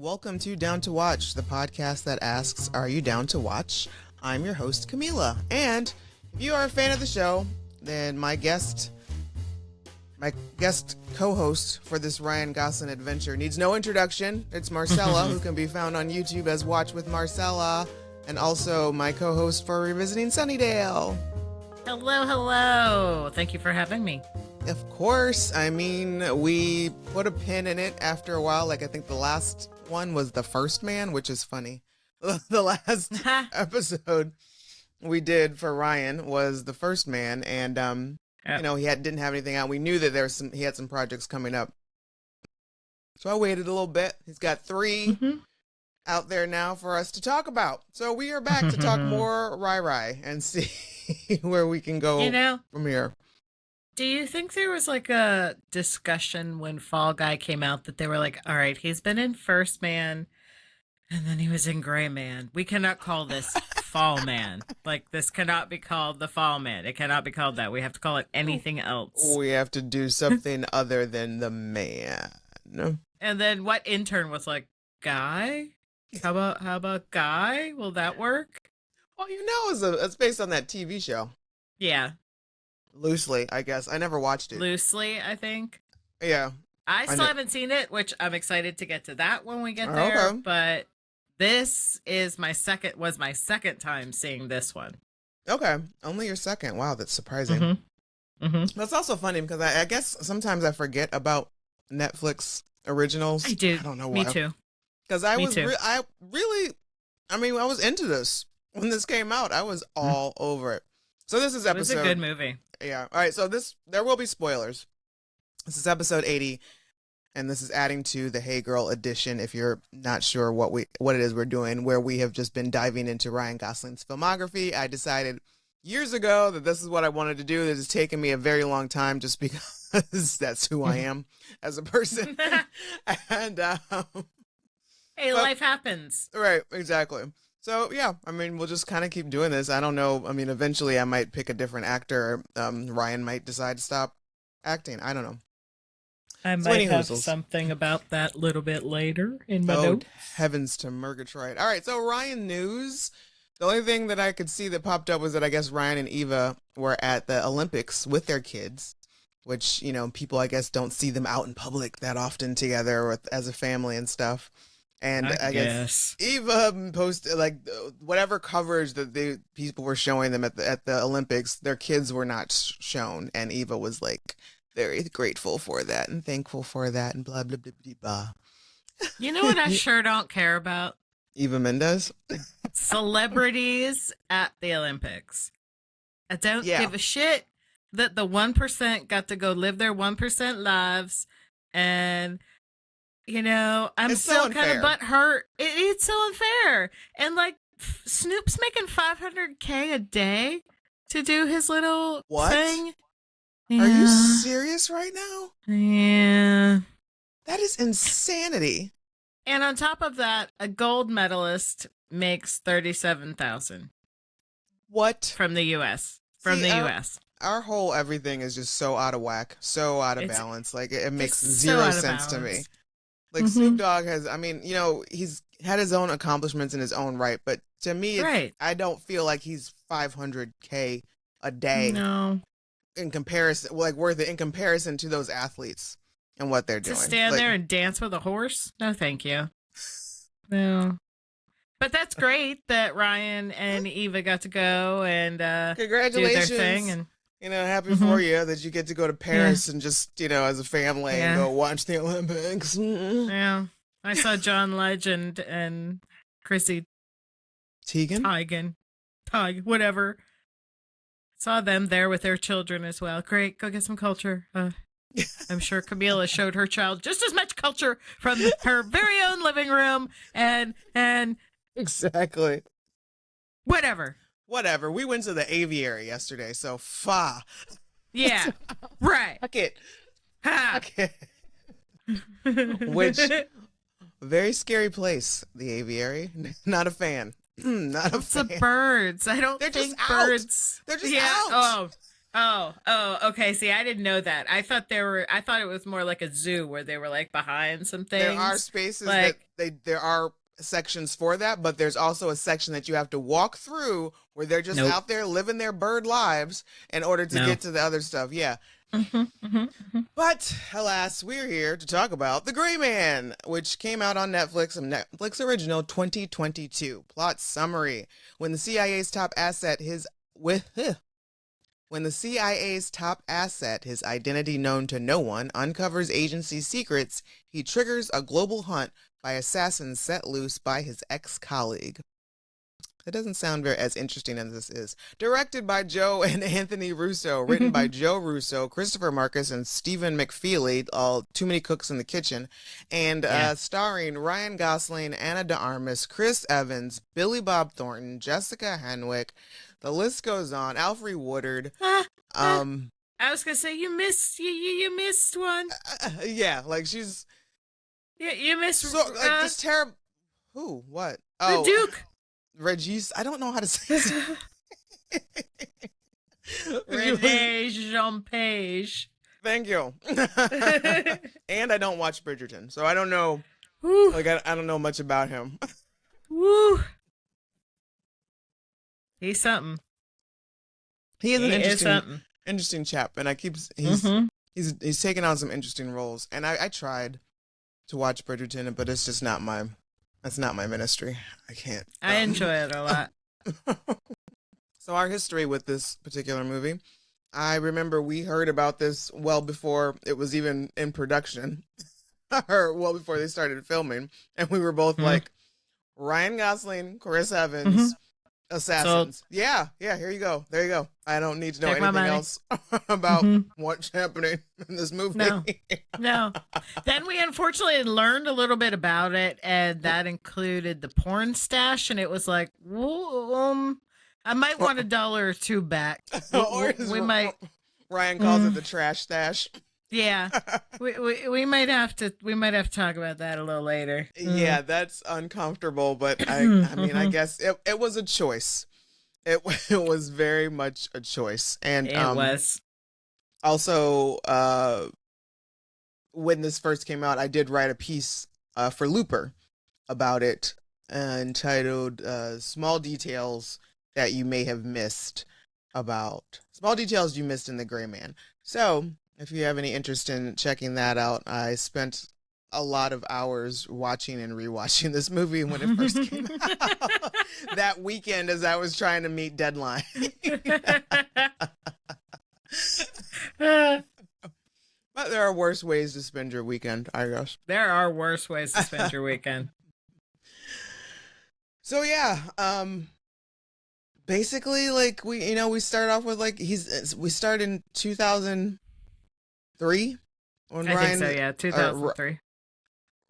Welcome to Down to Watch, the podcast that asks, are you down to watch? I'm your host, Kahmeela. And if you are a fan of the show, then my guest co-host for this Ryan Gosling adventure needs no introduction. It's Marcella, who can be found on YouTube as Watch with Marcella, and also my co-host for Revisiting Sunnydale. Hello. Thank you for having me. Of course. I mean, we put a pin in it after a while. Like, I think the last one was The First Man, which is funny. The last episode we did for Ryan was The First Man, and you know, he didn't have anything out. We knew that he had some projects coming up, so I waited a little bit. He's got 3 out there now for us to talk about. So we are back to talk more Rai and see where we can go from here. Do you think there was like a discussion when Fall Guy came out that they were like, all right, he's been in First Man and then he was in Gray Man. We cannot call this Fall Man. Like, this cannot be called the Fall Man. It cannot be called that. We have to call it anything else. We have to do something other than the man. And then what intern was like, Guy? How about Guy? Will that work? Well, it's based on that TV show. Yeah. Loosely, I guess. I never watched it. Loosely, I think. Yeah. I still haven't seen it, which I'm excited to get to that when we get there. Okay. But this is my second time seeing this one. Okay. Only your second. Wow, that's surprising. That's also funny because I guess sometimes I forget about Netflix originals. I do. I don't know why. Me too. Because I was into this when this came out. I was all over it. So this is episode. It was a good movie. Yeah. All right. So there will be spoilers. This is episode 80, and this is adding to the Hey Girl edition. If you're not sure what it is we're doing, where we have just been diving into Ryan Gosling's filmography. I decided years ago that this is what I wanted to do. This has taken me a very long time, just because that's who I am as a person. And hey, life happens. Right. Exactly. So, yeah, I mean, we'll just kind of keep doing this. I don't know. I mean, eventually I might pick a different actor. Ryan might decide to stop acting. I don't know. I might have something about that a little bit later in my notes. Heavens to Murgatroyd. All right, so Ryan news. The only thing that I could see that popped up was that I guess Ryan and Eva were at the Olympics with their kids, which, people, I guess, don't see them out in public that often together as a family and stuff. And I guess Eva posted like whatever coverage that the people were showing them at the Olympics, their kids were not shown, and Eva was like very grateful for that and thankful for that and blah blah blah blah blah. You know what I sure don't care about? Eva Mendes? Celebrities at the Olympics. I don't give a shit that the 1% got to go live their 1% lives, and I'm still kind of butthurt. It's so unfair. And like Snoop's making $500K a day to do his little thing. Yeah. Are you serious right now? Yeah. That is insanity. And on top of that, a gold medalist makes $37,000. What? From the US. US. Our whole everything is just so out of whack, so out of balance. Like it makes zero sense to me. Like Snoop Dogg he's had his own accomplishments in his own right, but to me, I don't feel like he's $500K a day. No. In comparison, worth it in comparison to those athletes and what they're doing. To stand there and dance with a horse? No, thank you. No. But that's great that Ryan and Eva got to go and congratulations. Do their thing and. Happy for you that you get to go to Paris and just, as a family and go watch the Olympics. Yeah. I saw John Legend and Chrissy Teigen, whatever. Saw them there with their children as well. Great. Go get some culture. I'm sure Kahmeela showed her child just as much culture from her very own living room and exactly. Whatever. We went to the aviary yesterday, so Yeah, right. Fuck it. Okay. Which, very scary place, the aviary. Not a fan. Not a fan. The birds. I don't think birds. They're just out. Oh, Okay. See, I didn't know that. I thought it was more like a zoo where they were like behind some There are things. spaces that Like, there are sections for that, but there's also a section that you have to walk through where they're just nope. out there living their bird lives in order to No. get to the other stuff. Yeah. Mm-hmm. But alas, we're here to talk about The Gray Man, which came out on Netflix, a Netflix original 2022. Plot summary. When the CIA's top asset, when the CIA's top asset, his identity known to no one, uncovers agency secrets, he triggers a global hunt by assassins set loose by his ex-colleague. It doesn't sound very as interesting as this is. Directed by Joe and Anthony Russo, written by Joe Russo, Christopher Marcus, and Stephen McFeely, all too many cooks in the kitchen, and starring Ryan Gosling, Ana de Armas, Chris Evans, Billy Bob Thornton, Jessica Henwick. The list goes on. Alfre Woodard. I was gonna say you missed one. Yeah, like she's. Yeah, you missed. So like this terrible. Who? What? The Duke. Regis. I don't know how to say it. Renee Jean Page. Thank you. And I don't watch Bridgerton, so I don't know. Woo. Like I don't know much about him. Woo. He's something. He is an interesting chap, and he's taken on some interesting roles. And I tried to watch Bridgerton, but it's just not my ministry. I can't. I enjoy it a lot. So our history with this particular movie, I remember we heard about this well before it was even in production, or well before they started filming, and we were both like, Ryan Gosling, Chris Evans. Assassins. Yeah, here you go. There you go. I don't need to know anything else about what's happening in this movie. No. Then we unfortunately learned a little bit about it, and that included the porn stash, and it was like, I might want $1 or two back. We might. Ryan calls it the trash stash. Yeah, we might have to talk about that a little later. Yeah, that's uncomfortable, but I mean, I guess it was a choice. It was very much a choice, and it was also when this first came out, I did write a piece for Looper about it, entitled "Small Details That You May Have Missed Small Details You Missed in The Gray Man." So, if you have any interest in checking that out, I spent a lot of hours watching and rewatching this movie when it first came out that weekend as I was trying to meet deadline. But there are worse ways to spend your weekend, I guess. There are worse ways to spend your weekend. So yeah, basically, like we start off with like we start in 2003 when I think so, yeah, 2003.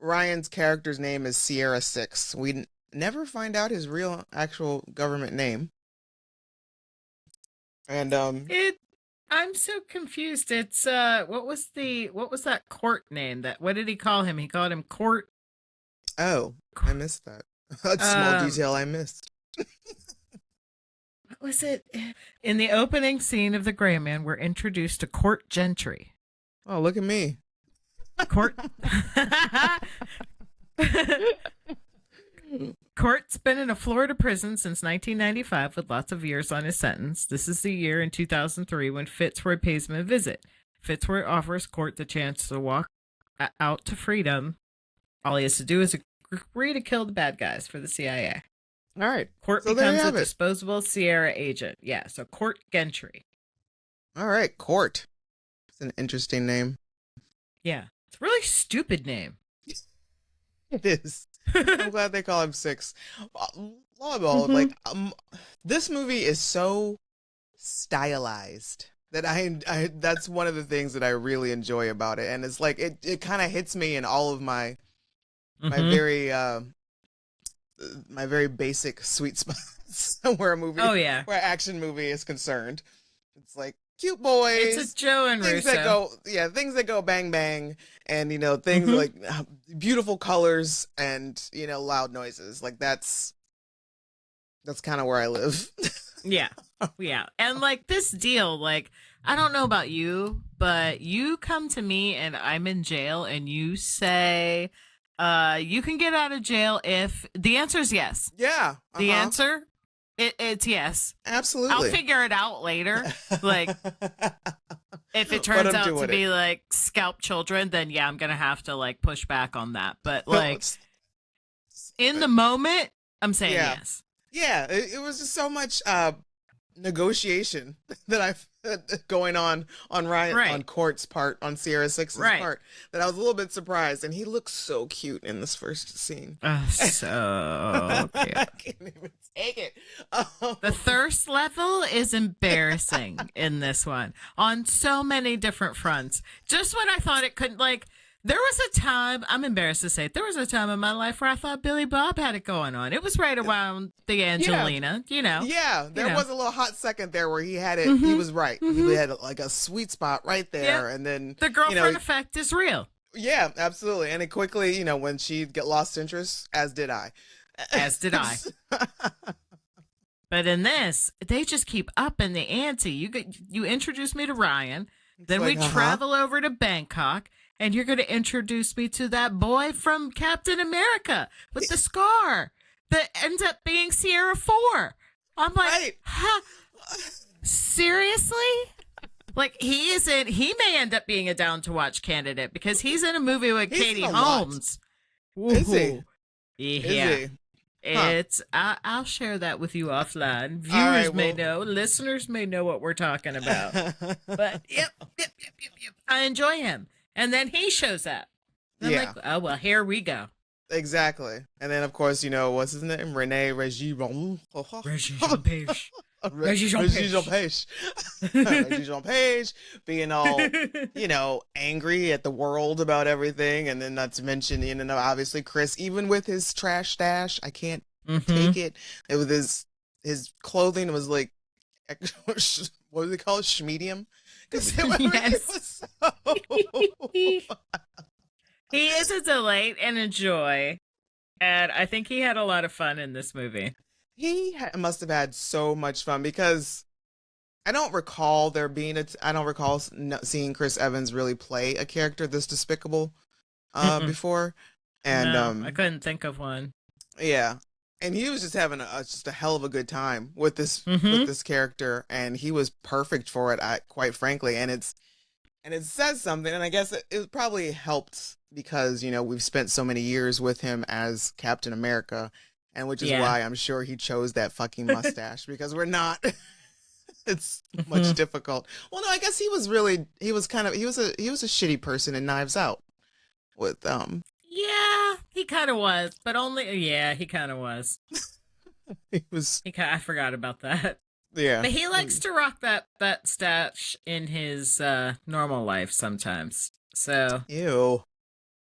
Ryan's character's name is Sierra 6. We never find out his real actual government name. And I'm so confused. It's what was that court name? What did he call him? He called him Court. Oh, I missed that. That's a small detail I missed. What was it? In the opening scene of The Gray Man, we're introduced to Court Gentry. Oh, look at me. Court's been in a Florida prison since 1995 with lots of years on his sentence. This is the year in 2003 when Fitzroy pays him a visit. Fitzroy offers Court the chance to walk out to freedom. All he has to do is agree to kill the bad guys for the CIA. All right. Court becomes a disposable Sierra agent. Yeah, so Court Gentry. All right, Court. It's an interesting name. Yeah. It's a really stupid name. It is. I'm glad they call him 6. Like, this movie is so stylized that I that's one of the things that I really enjoy about it. And it's like, it kind of hits me in all of my very basic sweet spots where where action movie is concerned. It's like cute boys. It's a Joe and Russo. Things that go bang bang, and things like beautiful colors and loud noises. Like that's kind of where I live. Yeah, and like this deal, like I don't know about you, but you come to me and I'm in jail and you say, you can get out of jail if the answer is yes. Yeah. The answer, it's yes. Absolutely. I'll figure it out later. Like, if it turns out to be like scalp children, then yeah, I'm going to have to like push back on that. But like, in the moment, I'm saying yes. Yeah, it was just so much negotiation that I've going on Ryan on Court's part, on Sierra 6's part, that I was a little bit surprised, and he looks so cute in this first scene. So cute. I can't even take it. The thirst level is embarrassing in this one on so many different fronts. Just when I thought it couldn't, like, there was a time, I'm embarrassed to say, there was a time in my life where I thought Billy Bob had it going on. It was right around the Angelina, you know. Yeah, there was a little hot second there where he had it. Mm-hmm. He was right. Mm-hmm. He had like a sweet spot right there. And then the girlfriend effect is real. Yeah, absolutely. And it quickly, when she lost interest, as did I. As did I. But in this, they just keep upping the ante. You introduce me to Ryan, then we travel over to Bangkok. And you're going to introduce me to that boy from Captain America with the scar that ends up being Sierra 4. I'm like, seriously? Like, he may end up being a down-to-watch candidate because he's in a movie with Katie Holmes. Is he? Yeah. Is he? I'll share that with you offline. Viewers may know, listeners may know what we're talking about. But yep. I enjoy him. And then he shows up. I'm like, oh, well, here we go. Exactly. And then, of course, what's his name? Regis Jean-Page. Regis Jean-Page being all, angry at the world about everything. And then not to mention, obviously Chris, even with his trash stash, I can't take it. It was his clothing was like, what do they call it? Schmedium? Yes. He is a delight and a joy, and I think he had a lot of fun in this movie. He must have had so much fun because I don't recall seeing Chris Evans really play a character this despicable before, and no, I couldn't think of one. Yeah. And he was just having just a hell of a good time with this with this character, and he was perfect for it. Quite frankly, and it says something, and I guess it probably helped because we've spent so many years with him as Captain America, and which is why I'm sure he chose that fucking mustache because we're not. It's much difficult. Well, no, I guess he was a shitty person in Knives Out with Yeah, he kind of was, but he kind of was. I forgot about that. Yeah. But he likes to rock that stash in his normal life sometimes. So. Ew.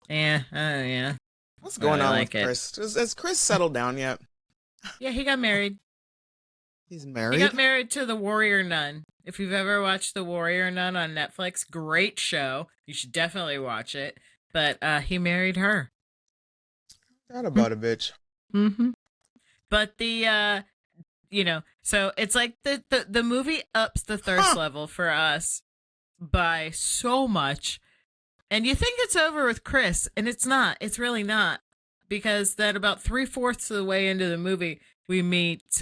Yeah. What's going on with Chris? Has Chris settled down yet? Yeah, he got married. He's married? He got married to the Warrior Nun. If you've ever watched The Warrior Nun on Netflix, great show. You should definitely watch it. But he married her. Forgot about a bitch. Mm-hmm. But so it's like the movie ups the thirst level for us by so much. And you think it's over with Chris, and it's not. It's really not. Because then about 3/4 of the way into the movie, we meet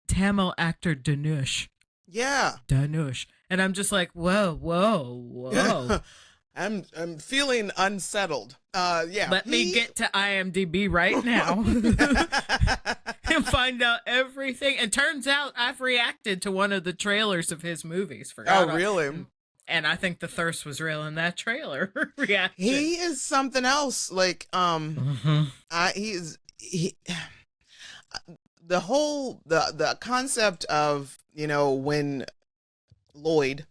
Tamil actor Dhanush. Yeah. Dhanush. And I'm just like, whoa. I'm feeling unsettled. Yeah. Let me get to IMDb right now and find out everything. And turns out I've reacted to one of the trailers of his movies. Oh, really? And I think the thirst was real in that trailer reaction. He is something else. Like, the concept of, when Lloyd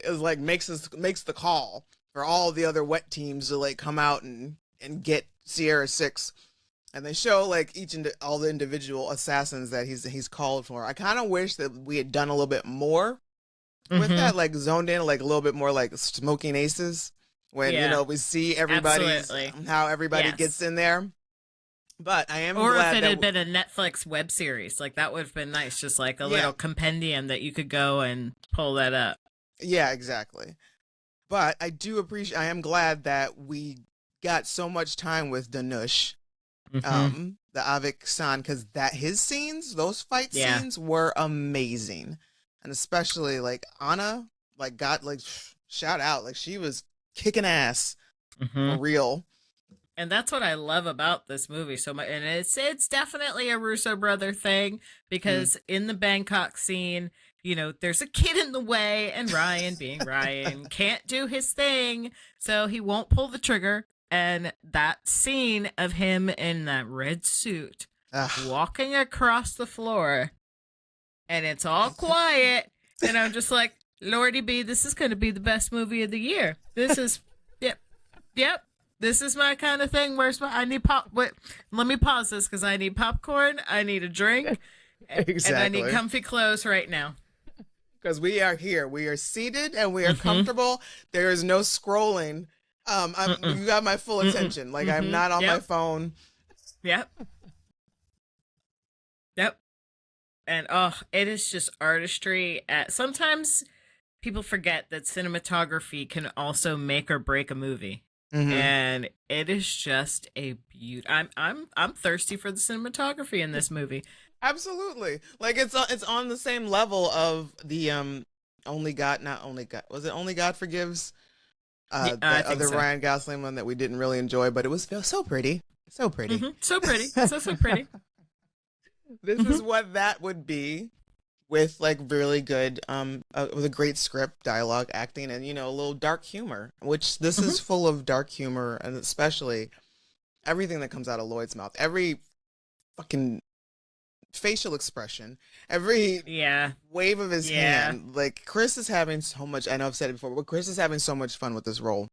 is like makes the call for all the other wet teams to like come out and get Sierra 6, and they show like all the individual assassins that he's called for. I kind of wish that we had done a little bit more with that, like zoned in like a little bit more like Smoking Aces when we see everybody, how everybody gets in there. But I am Or if glad it that had been a Netflix web series, like that would have been nice. Just like a little compendium that you could go and pull that up. Yeah, exactly. But I am glad that we got so much time with Danush, the Avik-san, because his scenes, those fight scenes were amazing. And especially like Anna, like got like shout out, like she was kicking ass for real. And that's what I love about this movie so much. And it's definitely a Russo brother thing, because in the Bangkok scene, you know, there's a kid in the way, and Ryan, being Ryan, can't do his thing, so he won't pull the trigger. And that scene of him in that red suit walking across the floor, and it's all quiet, and I'm just like, Lordy B, this is going to be the best movie of the year. This is, yep. This is my kind of thing. I need wait, let me pause this because I need popcorn. I need a drink. Exactly. And I need comfy clothes right now. Because we are here. We are seated and we are comfortable. There is no scrolling. You got my full attention. Like I'm not on my phone. Yep. And it is just artistry. Sometimes people forget that cinematography can also make or break a movie. And it is just a beauty. I'm thirsty for the cinematography in this movie. Absolutely. Like it's on the same level of the Only God was it Only God Forgives? The other Ryan Gosling one that we didn't really enjoy, but it was so pretty. So pretty. So pretty. So pretty. This is what that would be with like really good with a great script, dialogue, acting, and a little dark humor, which this is full of dark humor, and especially everything that comes out of Lloyd's mouth, every fucking facial expression, every wave of his hand. Like Chris is having so much, I know I've said it before, but Chris is having so much fun with this role.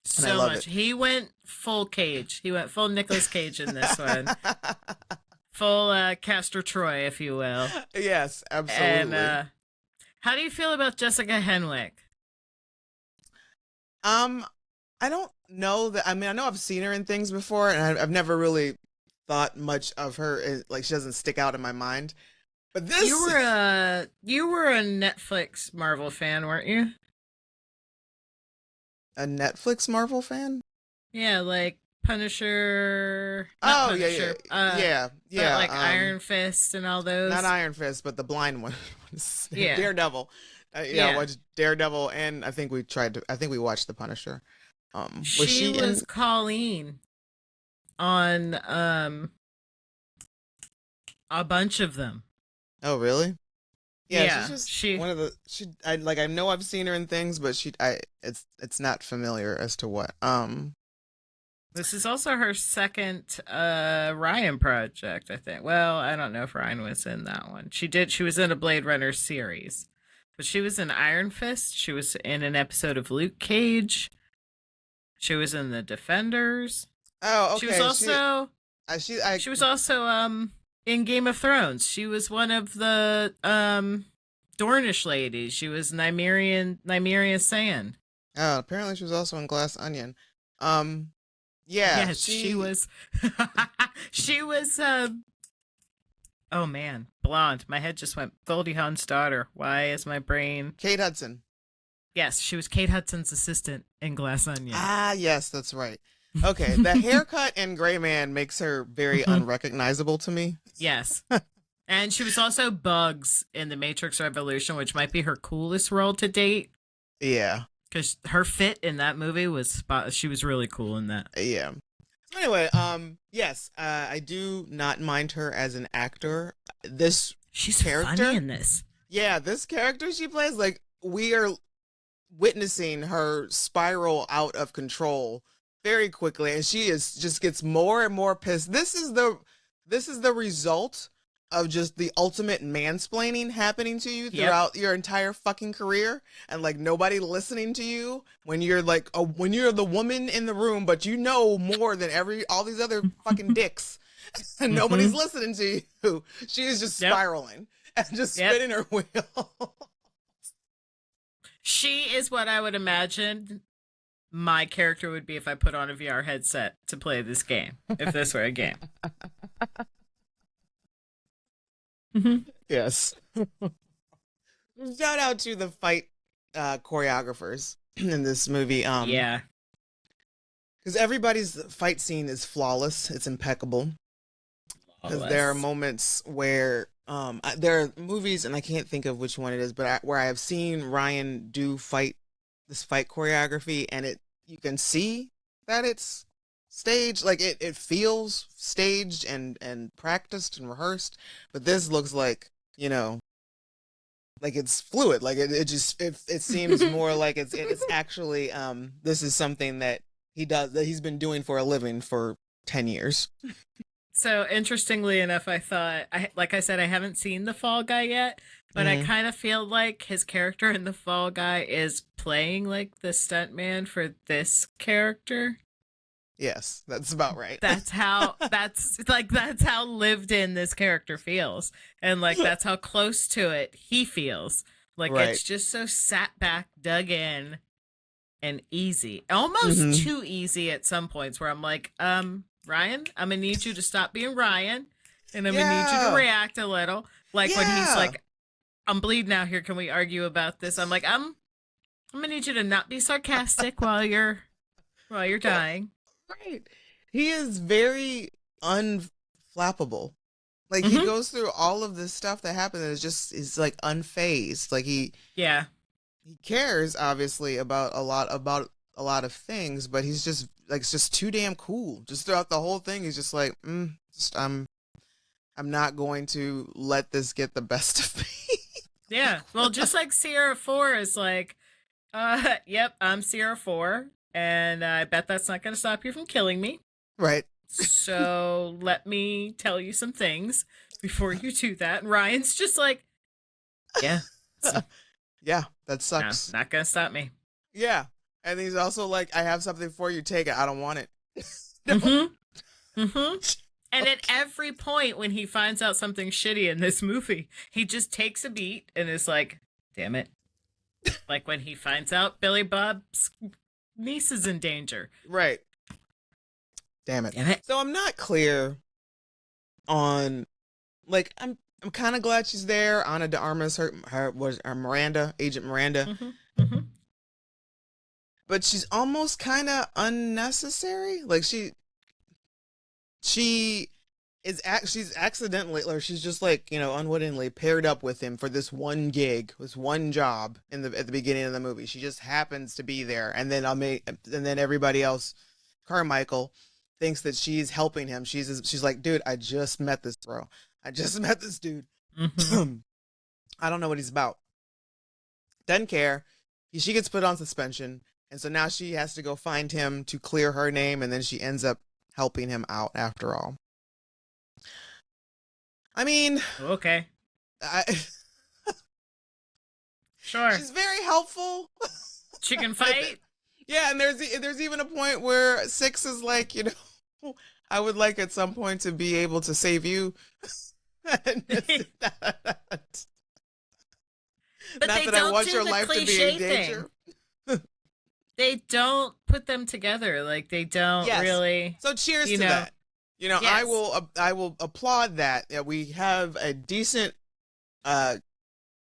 So much. He went full Cage. He went full Nicolas Cage in this one. Full Castor Troy, if you will. Yes, absolutely. And how do you feel about Jessica Henwick? I don't know that. I mean, I know I've seen her in things before, and I've never really thought much of her. Like she doesn't stick out in my mind. But this, you were a Netflix Marvel fan, weren't you? A Netflix Marvel fan? Yeah, like Punisher. Punisher. Yeah. Like Iron Fist and all those. Not Iron Fist, but the blind one. Daredevil. I watched Daredevil, and I think we watched the Punisher. She was Colleen on a bunch of them. Oh, really? Yeah, she's just one of the. I know I've seen her in things, but it's not familiar as to what. This is also her second Ryan project, I think. Well, I don't know if Ryan was in that one. She was in a Blade Runner series. But she was in Iron Fist. She was in an episode of Luke Cage. She was in The Defenders. Oh, okay. She was also she was also in Game of Thrones. She was one of the Dornish ladies. She was Nymeria Sand. Oh, apparently she was also in Glass Onion. Yes, she was. She was. Oh man, blonde. My head just went. Goldie Hawn's daughter. Why is my brain? Kate Hudson. Yes, she was Kate Hudson's assistant in Glass Onion. Ah, yes, that's right. Okay, the haircut and gray man makes her very unrecognizable to me. Yes. And she was also Bugs in The Matrix Revolution, which might be her coolest role to date. Yeah. Because her fit in that movie she was really cool in that. Yeah. Anyway, yes, I do not mind her as an actor. She's character, funny in this. Yeah, this character she plays, like, we are witnessing her spiral out of control very quickly, and she just gets more and more pissed. This is the result of just the ultimate mansplaining happening to you throughout your entire fucking career, and like nobody listening to you when you're like when you're the woman in the room, but you know more than all these other fucking dicks, and nobody's listening to you. She is just spiraling and just spinning her wheel. She is what I would imagine my character would be if I put on a VR headset to play this game, if this were a game. Yes. Shout out to the fight choreographers in this movie. Yeah. Because everybody's fight scene is flawless. It's impeccable. Because there are moments where there are movies, and I can't think of which one it is, but where I have seen Ryan do this fight choreography, and you can see that it's staged. Like it feels staged and practiced and rehearsed. But this looks like, like it's fluid. Like it seems more like it's actually this is something that he's been doing for a living for 10 years. So interestingly enough, like I said, I haven't seen The Fall Guy yet, but I kind of feel like his character in The Fall Guy is playing like the stuntman for this character. Yes, that's about right. That's how lived in this character feels. And like, that's how close to it he feels. Like, right. It's just so sat back, dug in, and easy. Almost too easy at some points where I'm like, Ryan, I'm going to need you to stop being Ryan, and I'm going to need you to react a little. Like when he's like, I'm bleeding out here. Can we argue about this? I'm like, I'm going to need you to not be sarcastic while you're dying. Right. He is very unflappable. Like he goes through all of this stuff that happens and is like unfazed. Like he cares obviously about a lot of things, but he's just like, it's just too damn cool. Just throughout the whole thing, he's just like, I'm not going to let this get the best of me. Yeah. Well, just like Sierra 4 is like, yep, I'm Sierra 4, and I bet that's not going to stop you from killing me. Right. So let me tell you some things before you do that. And Ryan's just like, yeah. Yeah, that sucks. No, not going to stop me. Yeah. And he's also like, I have something for you. Take it. I don't want it. And at every point when he finds out something shitty in this movie, he just takes a beat and is like, damn it. Like when he finds out Billy Bob's niece is in danger. Right. Damn it. So I'm not clear on, like, I'm kind of glad she's there. Ana de Armas, her Miranda, Agent Miranda. But she's almost kind of unnecessary. Like she's accidentally, or she's just like, unwittingly paired up with him for this one gig, this one job at the beginning of the movie. She just happens to be there, and then everybody else, Carmichael, thinks that she's helping him. She's like, dude, I just met this bro. I just met this dude. I don't know what he's about. Doesn't care. She gets put on suspension. And so now she has to go find him to clear her name, and then she ends up helping him out after all. I mean, okay. Sure. She's very helpful. She can fight. Yeah, and there's even a point where Six is like, I would like at some point to be able to save you. But not that I want your life to be in danger. They don't put them together. Like they don't really. So cheers to that. Yes. I will applaud that we have a decent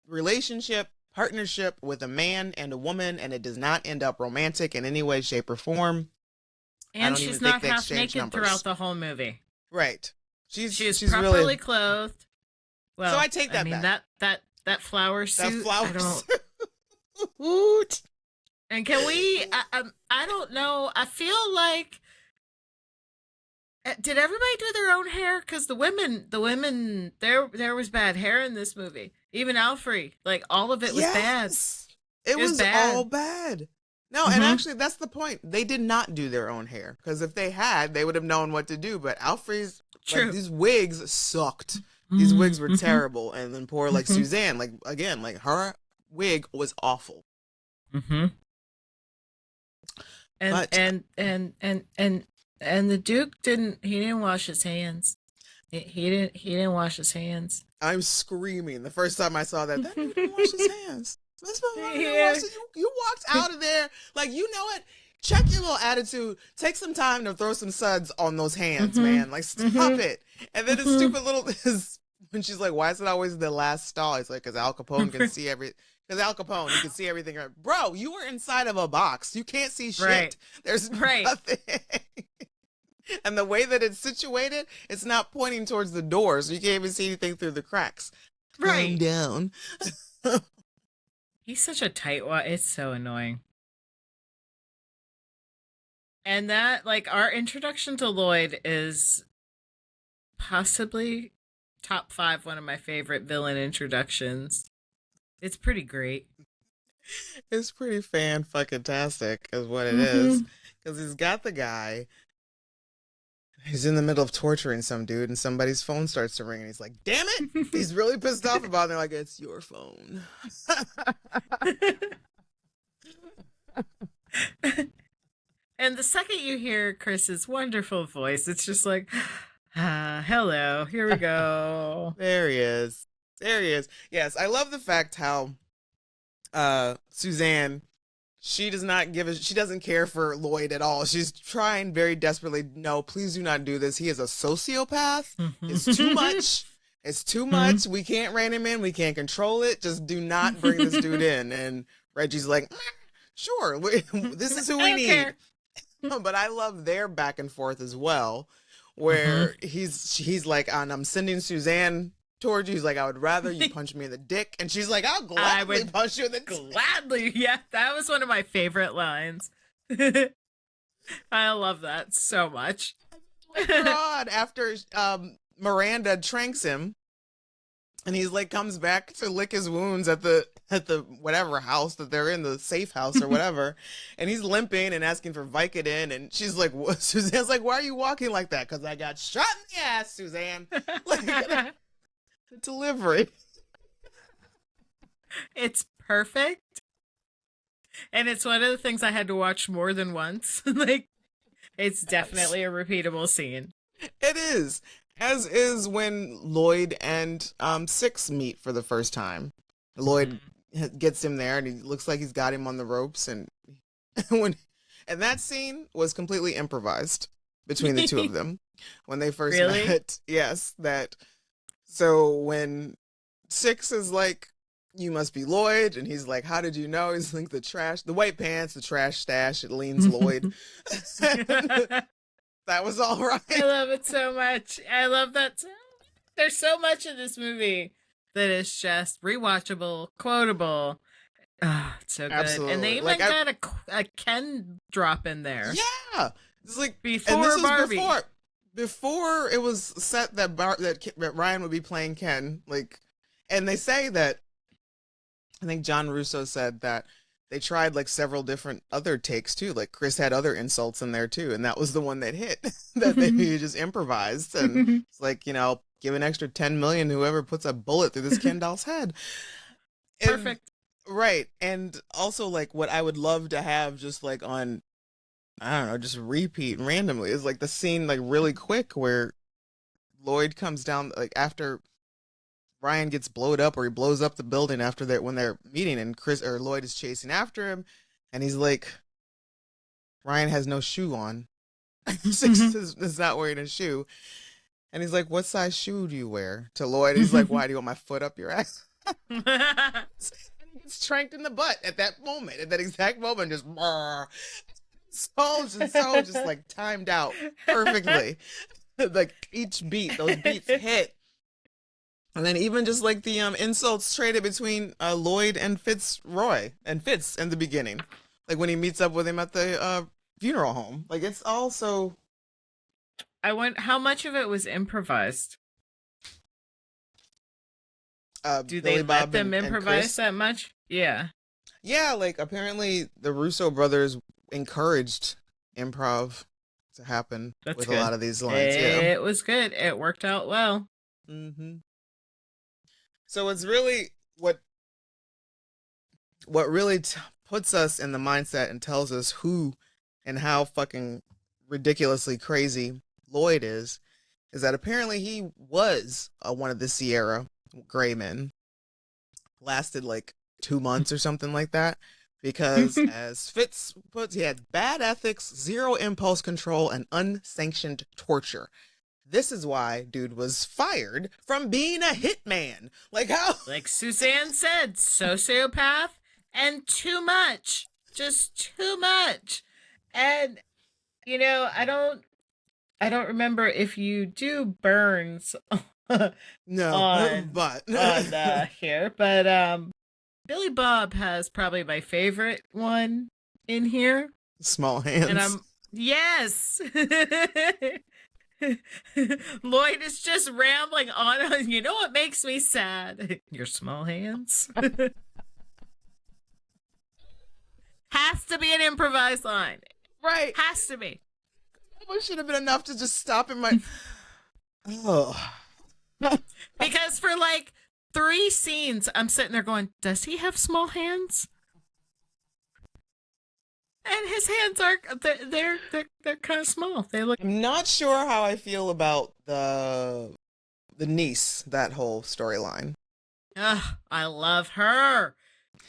relationship, partnership with a man and a woman, and it does not end up romantic in any way, shape, or form. And she's not half naked throughout the whole movie. Right. She's properly really clothed. Well, so I take that back. That flower suit. That flower suit. And can we? I don't know. I feel like did everybody do their own hair? Because the women, there was bad hair in this movie. Even Alfre, like all of it was bad. It was bad. All bad. No, and actually, that's the point. They did not do their own hair because if they had, they would have known what to do. But Alfre's these wigs sucked. These wigs were terrible, and then poor Suzanne, her wig was awful. And the Duke didn't wash his hands. He didn't wash his hands. I'm screaming the first time I saw that. That dude didn't wash his hands. You walked out of there like, you know what? check your little attitude. Take some time to throw some suds on those hands, man. Like, stop it. And then his stupid little, when she's like, why is it always the last stall? It's like, because Al Capone can see because Al Capone, he can see everything. Bro, you were inside of a box. You can't see shit. Right. There's nothing. And the way that it's situated, it's not pointing towards the door, so you can't even see anything through the cracks. Right. Calm down. He's such a tightwad. It's so annoying. And that, like, our introduction to Lloyd is possibly top 5 one of my favorite villain introductions. It's pretty great. It's pretty fan-fucking-tastic is what it is. Because he's got the guy. He's in the middle of torturing some dude, and somebody's phone starts to ring, and he's like, damn it! He's really pissed off about it. They're like, it's your phone. And the second you hear Chris's wonderful voice, it's just like, hello, here we go. There he is. There he is. Yes, I love the fact how Suzanne, she doesn't care for Lloyd at all. She's trying very desperately, no, please do not do this. He is a sociopath. It's too much. It's too much. We can't rein him in. We can't control it. Just do not bring this dude in. And Reggie's like, sure, this is who we need. Care. But I love their back and forth as well, where he's like, I'm sending Suzanne towards you. He's like, I would rather you punch me in the dick. And she's like, I'll gladly punch you in the dick. Gladly. Yeah, that was one of my favorite lines. I love that so much. Later on, after Miranda tranks him, and he's like, comes back to lick his wounds at the whatever house that they're in, the safe house or whatever, and he's limping and asking for Vicodin, and she's like, what? Suzanne's like, why are you walking like that? Because I got shot in the ass, Suzanne. Like, the delivery. It's perfect, and it's one of the things I had to watch more than once. Like, it's definitely a repeatable scene. It is. As is when Lloyd and Six meet for the first time. Lloyd gets him there, and he looks like he's got him on the ropes. And that scene was completely improvised between the two of them when they first met. Yes, so when Six is like, you must be Lloyd, and he's like, how did you know? He's like, the white pants, the trash stash, it leans Lloyd. That was all right. I love it so much. I love that. There's so much in this movie that is just rewatchable, quotable. Oh, it's so good. Absolutely. And they even got a Ken drop in there. Yeah. It's like before Barbie. Before it was set that Ryan would be playing Ken. Like, and they say that, I think John Russo said that they tried like several different other takes too. Like Chris had other insults in there too, and that was the one that hit. That they just improvised, and it's like, give an extra 10 million whoever puts a bullet through this Ken doll's head. Perfect. Right, and also like what I would love to have just like on, I don't know, just repeat randomly is like the scene like really quick where Lloyd comes down like after Ryan gets blowed up, or he blows up the building after when they're meeting, and Lloyd is chasing after him, and he's like, Ryan has no shoe on. Six is not wearing a shoe. And he's like, what size shoe do you wear? To Lloyd, he's like, why do you want my foot up your ass? And he gets tranked in the butt at that moment, at that exact moment, just so just like timed out perfectly. Like each beat, those beats hit. And then even just like the insults traded between Lloyd and Fitz in the beginning, like when he meets up with him at the funeral home, like it's also. I wonder how much of it was improvised. Do they let them improvise that much? Yeah. Yeah, like apparently the Russo brothers encouraged improv to happen with a lot of these lines. It was good. It worked out well. Mm-hmm. So it's really what really puts us in the mindset and tells us who and how fucking ridiculously crazy Lloyd is that apparently he was one of the Sierra Gray men. Lasted like 2 months or something like that. because, as Fitz puts, he had bad ethics, zero impulse control, and unsanctioned torture. This is why dude was fired from being a hitman. Like how? Like Suzanne said, sociopath and too much. Just too much. And I don't remember if you do burns No, on but here, but Billy Bob has probably my favorite one in here. Small hands. And yes. Lloyd is just rambling on. You know what makes me sad? Your small hands. Has to be an improvised line. Right. Has to be. It should have been enough to just stop in my... Oh. Because for like 3 scenes, I'm sitting there going, does he have small hands? And his hands are, they're kind of small. They look... I'm not sure how I feel about the niece, that whole storyline. Ugh, I love her.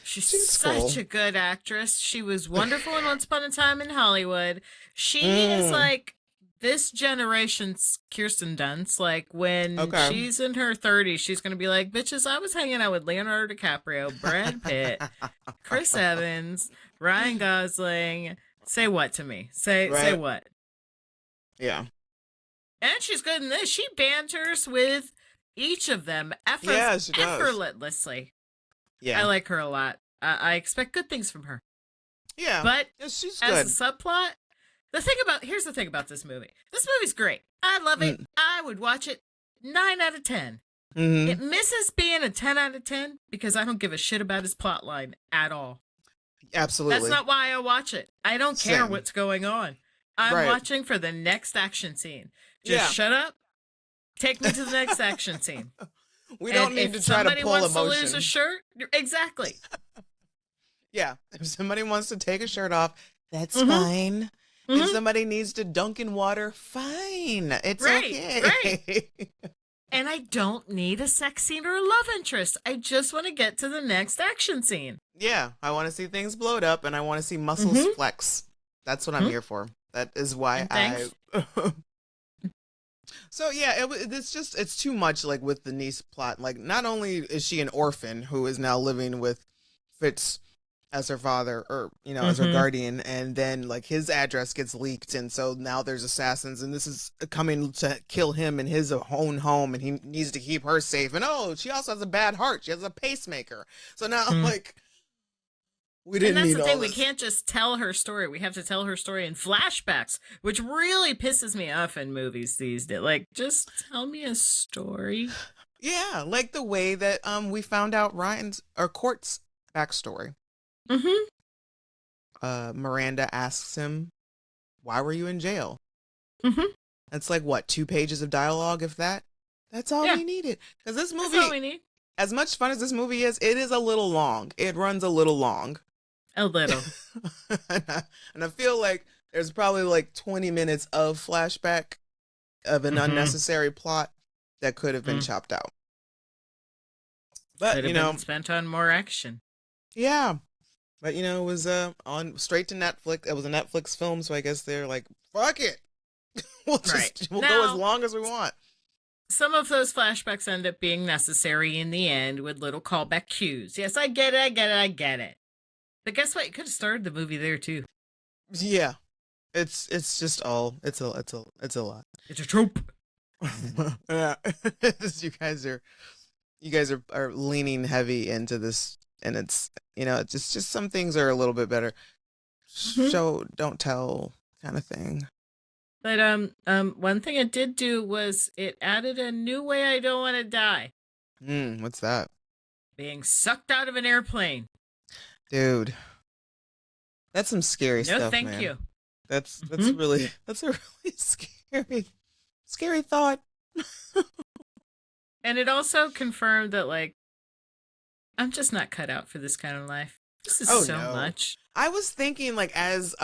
She's such cool. a good actress. She was wonderful in Once Upon a Time in Hollywood. She is like this generation's Kirsten Dunst. Like when she's in her 30s, she's going to be like, bitches, I was hanging out with Leonardo DiCaprio, Brad Pitt, Chris Evans, Ryan Gosling. Say what to me? Say what? Yeah. And she's good in this. She banters with each of them effortlessly. Yeah. I like her a lot. I expect good things from her. Yeah. But she's as a subplot, here's the thing about this movie. This movie's great. I love it. I would watch it 9 out of 10. Mm-hmm. It misses being a 10 out of 10 because I don't give a shit about his plot line at all. Absolutely. That's not why I watch it. I don't care what's going on. I'm watching for the next action scene. Just shut up. Take me to the next action scene. We don't need to try to pull emotion. If somebody wants to lose a shirt, exactly. Yeah. If somebody wants to take a shirt off, that's fine. If somebody needs to dunk in water, fine. It's okay. Right. And I don't need a sex scene or a love interest. I just want to get to the next action scene. Yeah. I want to see things blowed up and I want to see muscles flex. That's what I'm here for. That is why So yeah, it's too much like with the niece plot. Like not only is she an orphan who is now living with Fitz as her father or, as her guardian. And then like his address gets leaked. And so now there's assassins and this is coming to kill him in his own home. And he needs to keep her safe. And she also has a bad heart. She has a pacemaker. So now like we didn't need all this. And that's the thing. We can't just tell her story. We have to tell her story in flashbacks, which really pisses me off in movies these days. Like, just tell me a story. Yeah, like the way that we found out Court's backstory. Miranda asks him, "Why were you in jail?" That's like what, 2 pages of dialogue, if that. That's all we needed. Because this movie, that's all we need. As much fun as this movie is, it is a little long. It runs a little long. A little. And I feel like there's probably like 20 minutes of flashback of an unnecessary plot that could have been chopped out. But, could have been spent on more action. Yeah. But, it was on straight to Netflix. It was a Netflix film, so I guess they're like, fuck it. We'll go as long as we want. Some of those flashbacks end up being necessary in the end with little callback cues. Yes, I get it. But guess what? You could have started the movie there too. Yeah. It's just all it's a lot. It's a trope. Yeah. You guys are leaning heavy into this, and it's it's just some things are a little bit better. Show, don't tell kind of thing. But one thing it did do was it added a new way I don't want to die. What's that? Being sucked out of an airplane. Dude. That's some scary stuff, No, thank man. you. That's a really scary thought. And it also confirmed that like I'm just not cut out for this kind of life. This is much. I was thinking like as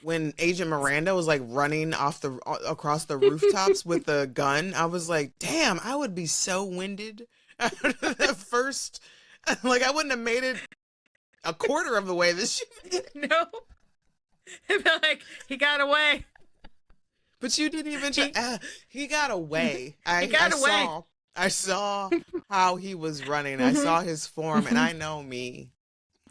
when Agent Miranda was like running across the rooftops with the gun, I was like, damn, I would be so winded after the first, like I wouldn't have made it a quarter of the way this shit. No. Like, he got away. But you didn't even he got away. He got away. I saw how he was running. I saw his form, and I know me.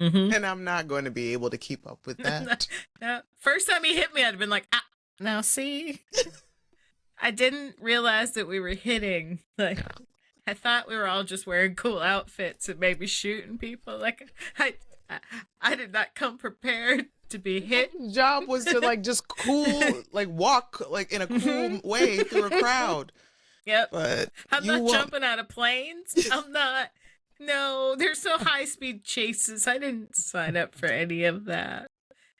And I'm not going to be able to keep up with that. No. First time he hit me, I'd have been like, ah, now see? I didn't realize that we were hitting. Like, I thought we were all just wearing cool outfits and maybe shooting people. Like, I did not come prepared to be hit. Job was to like just like walk like in a cool way through a crowd. Yep. But I'm not jumping out of planes. I'm not. No, there's no high-speed chases. I didn't sign up for any of that.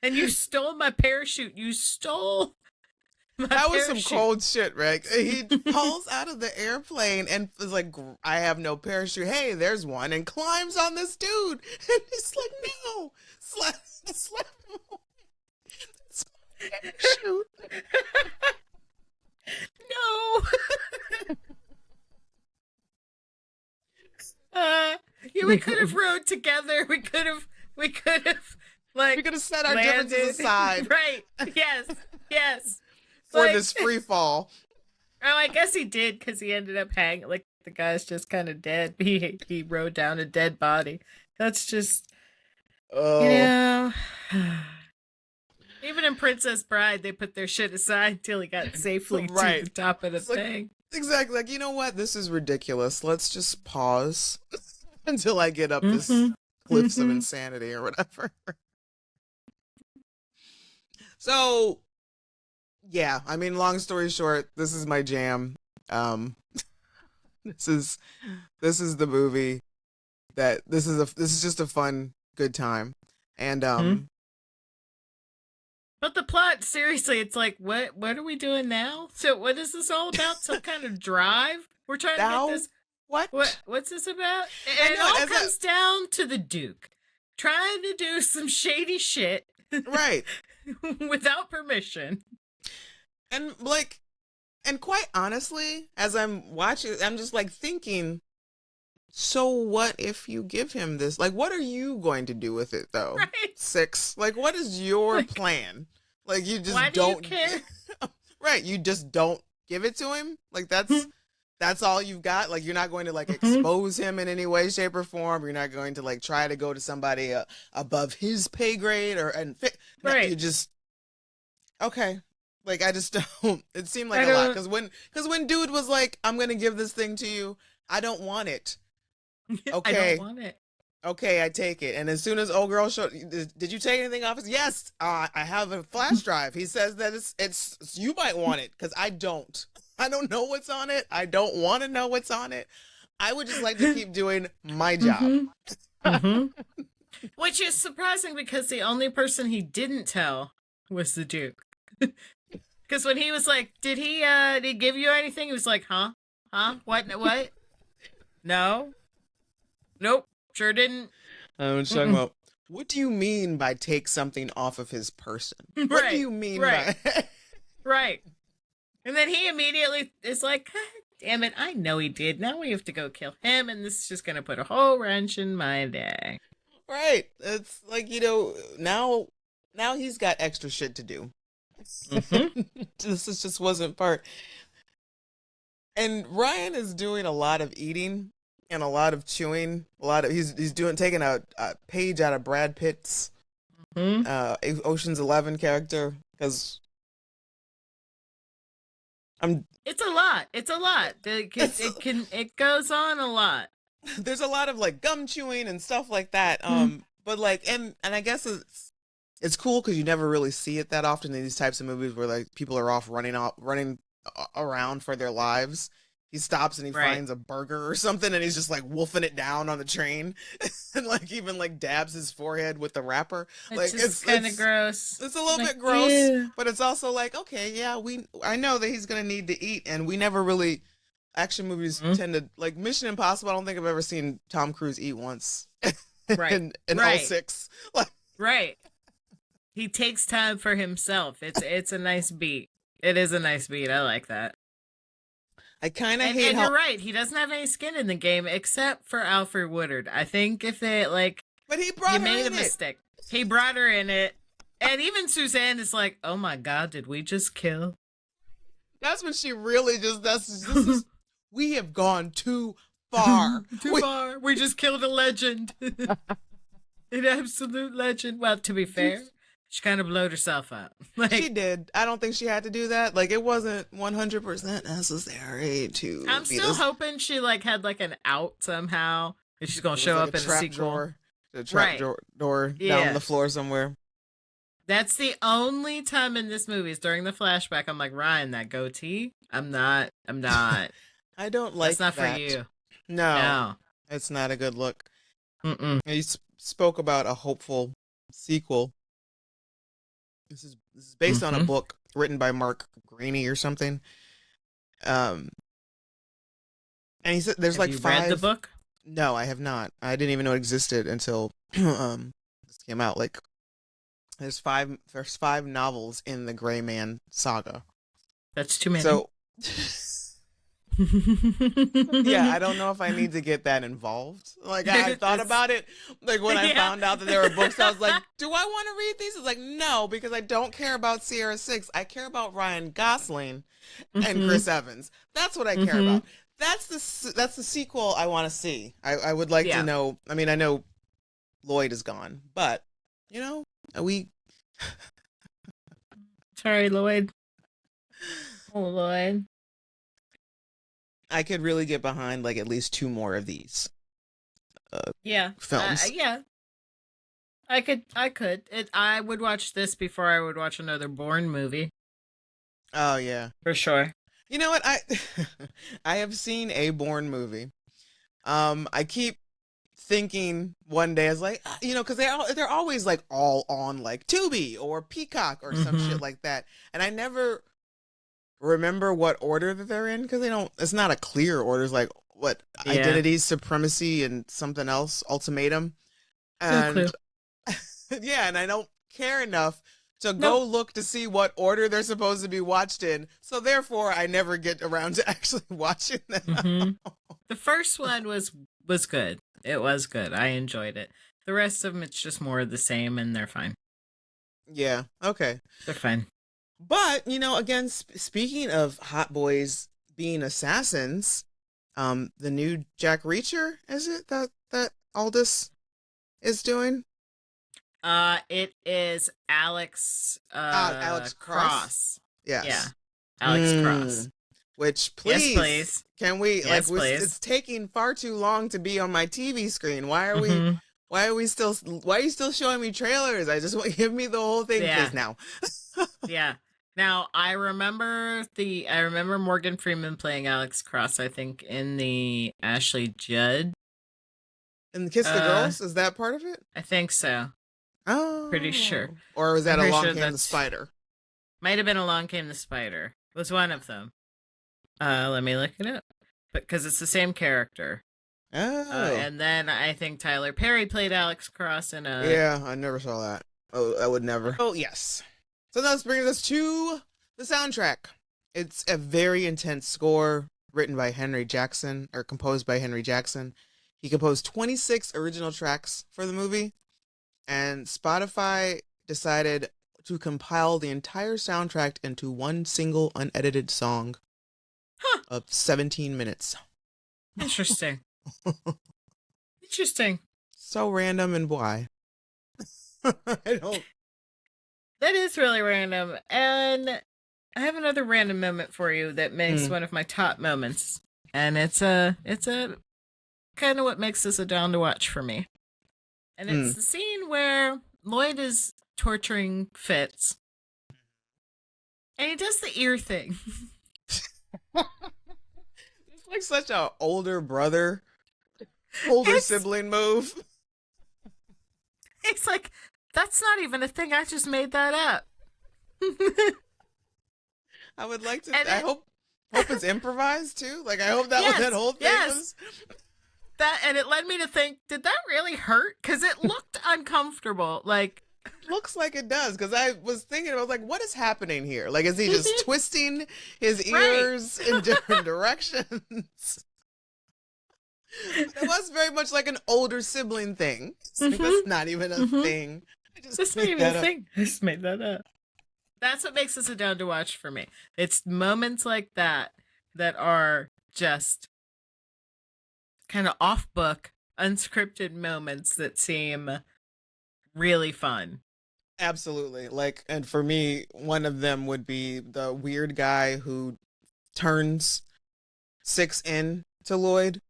And you stole my parachute. You stole my That was parachute. some cold shit, Rick. He falls out of the airplane and is like, I have no parachute. Hey, there's one. And climbs on this dude. And he's like, no. Slap him away. That's my parachute. No. Yeah, we could have rode together. We could have like, we could have set our differences aside. Right. Yes. For like, this free fall. Oh, I guess he did, because he ended up hanging. Like, the guy's just kind of dead. He rode down a dead body. That's just, you know. Even in Princess Bride, they put their shit aside until he got safely to the top of the thing. Exactly. Like, you know what? This is ridiculous. Let's just pause until I get up this cliffs of insanity or whatever. So, yeah. I mean, long story short, this is my jam. This is the movie that this is just a fun, good time. And But the plot, seriously, it's like, what are we doing now? So what is this all about? Some kind of drive? We're trying to get this. What's this about? And it all comes down to the Duke trying to do some shady shit. Right. Without permission. And quite honestly, as I'm watching, I'm just like thinking, so what if you give him this? Like, what are you going to do with it though? Right. 6. Like, what is your plan? Like, you just don't care. Right. You just don't give it to him. Like, that's all you've got. Like, you're not going to like expose him in any way, shape, or form. You're not going to like try to go to somebody above his pay grade right. No, you just, okay. Like, I just don't, it seemed like a lot. Cause when dude was like, I'm going to give this thing to you, I don't want it. Okay. I don't want it. Okay, I take it. And as soon as old girl showed, did you take anything off? Yes, I have a flash drive. He says that it's you might want it because I don't. I don't know what's on it. I don't want to know what's on it. I would just like to keep doing my job. Which is surprising because the only person he didn't tell was the Duke. Because when he was like, did he give you anything? He was like, huh? What? No. Nope. Sure didn't. I was talking about, what do you mean by take something off of his person? What do you mean by... Right. And then he immediately is like, damn it, I know he did. Now we have to go kill him, and this is just going to put a whole wrench in my day. Right. It's like, now he's got extra shit to do. This just wasn't part. And Ryan is doing a lot of eating and a lot of chewing. He's taking a page out of Brad Pitt's Ocean's 11 character, because it's a lot. It goes on a lot. There's a lot of like gum chewing and stuff like that. But like, and I guess it's cool because you never really see it that often in these types of movies where like people are off running around for their lives. He stops and he finds a burger or something, and he's just like wolfing it down on the train, and like even like dabs his forehead with the wrapper. It's kind of gross. It's a little bit gross, but it's also like, okay, yeah, I know that he's gonna need to eat, and we never really action movies tend to like Mission Impossible. I don't think I've ever seen Tom Cruise eat once. in all 6. Right. He takes time for himself. It's a nice beat. It is a nice beat. I like that. I kind of hate and you're right. He doesn't have any skin in the game except for Alfred Woodard. I think if they like But he brought you her made in a it. mistake. He brought her in it. And even Suzanne is like, oh my God, did we just kill? That's when she really just, we have gone too far. Too far. We just killed a legend. An absolute legend. Well, to be fair, she kind of blowed herself up. Like, she did. I don't think she had to do that. Like, it wasn't 100% necessary to. I'm still hoping she like had like an out somehow. And she's gonna show like up in a sequel. A trap door down the floor somewhere. That's the only time in this movie is during the flashback. I'm like, Ryan, that goatee. I'm not. I don't like that. That's not that. for you. No. It's not a good look. Mm-mm. He spoke about a hopeful sequel. This is based on a book written by Mark Greaney or something. And he said there's Have you read the book? No, I have not. I didn't even know it existed until this came out. Like, there's five novels in the Gray Man saga. That's too many. So yeah, I don't know if I need to get that involved. Like, I thought about it. Like, when I found out that there were books, I was like, do I want to read these? It's like, no, because I don't care about Sierra 6. I care about Ryan Gosling and Chris Evans. That's what I care about. That's the sequel I want to see. I would like to know. I mean, I know Lloyd is gone, but, you know, Sorry, Lloyd. Oh, Lloyd. I could really get behind like at least 2 more of these. Films. I could. I would watch this before I would watch another Bourne movie. Oh yeah, for sure. You know what? I have seen a Bourne movie. I keep thinking one day, I was like, you know, because they're always like all on like Tubi or Peacock or some shit like that, and I never remember what order that they're in because it's not a clear order. It's like what Identity, Supremacy, and something else, Ultimatum, and yeah, and I don't care enough to go look to see what order they're supposed to be watched in. So therefore, I never get around to actually watching them. The first one was good. It was good. I enjoyed it. The rest of them, it's just more of the same, and they're fine. Yeah. Okay. They're fine. But, you know, again, speaking of hot boys being assassins, the new Jack Reacher, is it that Aldous is doing? It is Alex Cross. Yes. Yeah. Alex Cross. Which, please, yes, please. Can we, yes, please. It's taking far too long to be on my TV screen. Why are you still showing me trailers? I just want give me the whole thing, please, now. Yeah. Now, I remember Morgan Freeman playing Alex Cross, I think, in the Ashley Judd. In Kiss the Girls? Is that part of it? I think so. Oh. Pretty sure. Or was that Along Came the Spider? Might have been Along Came the Spider. It was one of them. Let me look it up. Because it's the same character. Oh. And then I think Tyler Perry played Alex Cross in a... Yeah, I never saw that. Oh, I would never. Oh, yes. So that brings us to the soundtrack. It's a very intense score written by Henry Jackson, or composed by Henry Jackson. He composed 26 original tracks for the movie, and Spotify decided to compile the entire soundtrack into one single unedited song of 17 minutes. Interesting. Interesting. So random, and why? I don't... That is really random. And I have another random moment for you that makes one of my top moments. And it's a kind of what makes this a down to watch for me. And it's the scene where Lloyd is torturing Fitz. And he does the ear thing. It's like such a older sibling move. It's like, that's not even a thing. I just made that up. I would like to. I hope it's improvised too. Like, I hope that whole thing was that. And it led me to think, did that really hurt? Because it looked uncomfortable. Like, looks like it does. Because I was thinking, I was like, what is happening here? Like, is he just twisting his ears in different directions? But it was very much like an older sibling thing. That's not even a thing. That's not even a thing. I just made that up. That's what makes this a down to watch for me. It's moments like that that are just kind of off book, unscripted moments that seem really fun. Absolutely. Like, and for me, one of them would be the weird guy who turns 6 in to Lloyd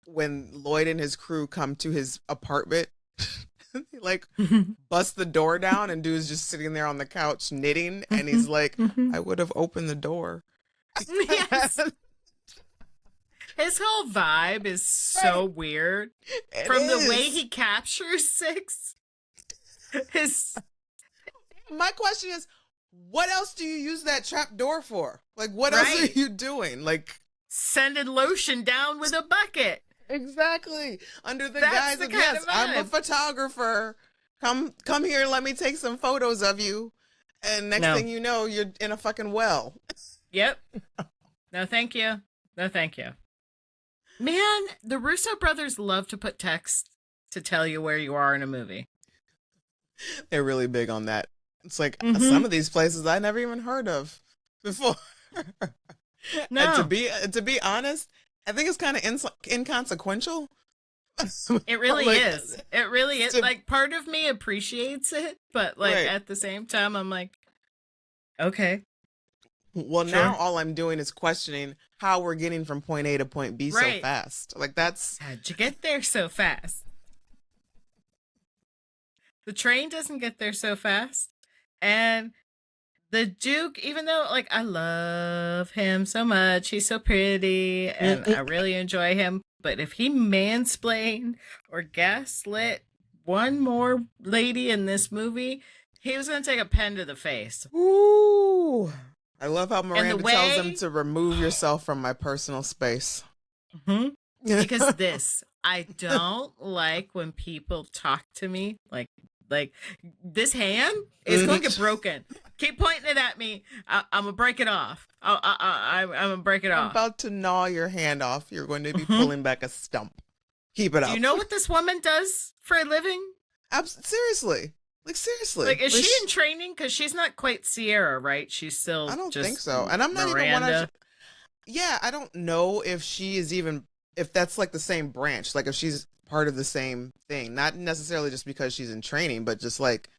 when Lloyd and his crew come to his apartment. He like busts the door down and dude's just sitting there on the couch knitting, and he's like, I would have opened the door. Yes. His whole vibe is so weird. From the way he captures 6. My question is, what else do you use that trap door for? Like, what else are you doing? Like, sending lotion down with a bucket. Exactly. Under the guise of, yes, I'm a photographer. Come here, let me take some photos of you. And next thing you know, you're in a fucking well. Yep. No, thank you. No, thank you. Man, the Russo brothers love to put text to tell you where you are in a movie. They're really big on that. It's like some of these places I never even heard of before. No. And to be honest, I think it's kind of inconsequential. It really is. It really is. Like, part of me appreciates it, but like at the same time, I'm like, okay. Well, now all I'm doing is questioning how we're getting from point A to point B so fast. Like, that's... How'd you get there so fast? The train doesn't get there so fast. And the Duke, even though, like, I love him so much, he's so pretty, and I really enjoy him, but if he mansplained or gaslit one more lady in this movie, he was going to take a pen to the face. Ooh. I love how Miranda tells him to remove yourself from my personal space. Because I don't like when people talk to me like this hand is going to get broken. Keep pointing it at me. I'm gonna break it off. I'm gonna break it off. I'm about to gnaw your hand off. You're going to be pulling back a stump. Keep it up. Do you know what this woman does for a living? Seriously. Like, seriously. Like, is she in training? Because she's not quite Sierra, right? She's still I don't think so. And I'm not even Yeah, I don't know if she is even... If that's, like, the same branch. Like, if she's part of the same thing. Not necessarily just because she's in training, but just, like,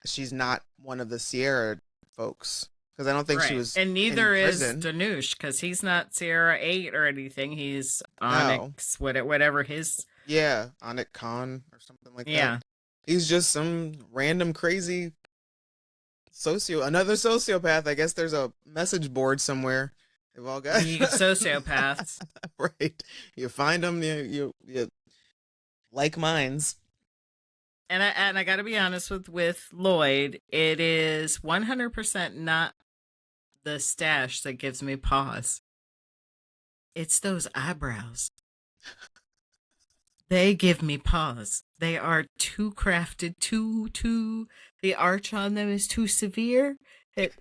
she's not one of the Sierra folks. Because I don't think she was and neither is Danush, because he's not Sierra 8 or anything. He's Onyx, whatever his... Yeah, Onyx Khan or something like that. Yeah. He's just some random crazy another sociopath. I guess there's a message board somewhere. They've all got sociopaths. Right. You find them, you like minds. And I got to be honest with Lloyd, it is 100% not the stash that gives me pause. It's those eyebrows. They give me pause. They are too crafted, too. The arch on them is too severe. They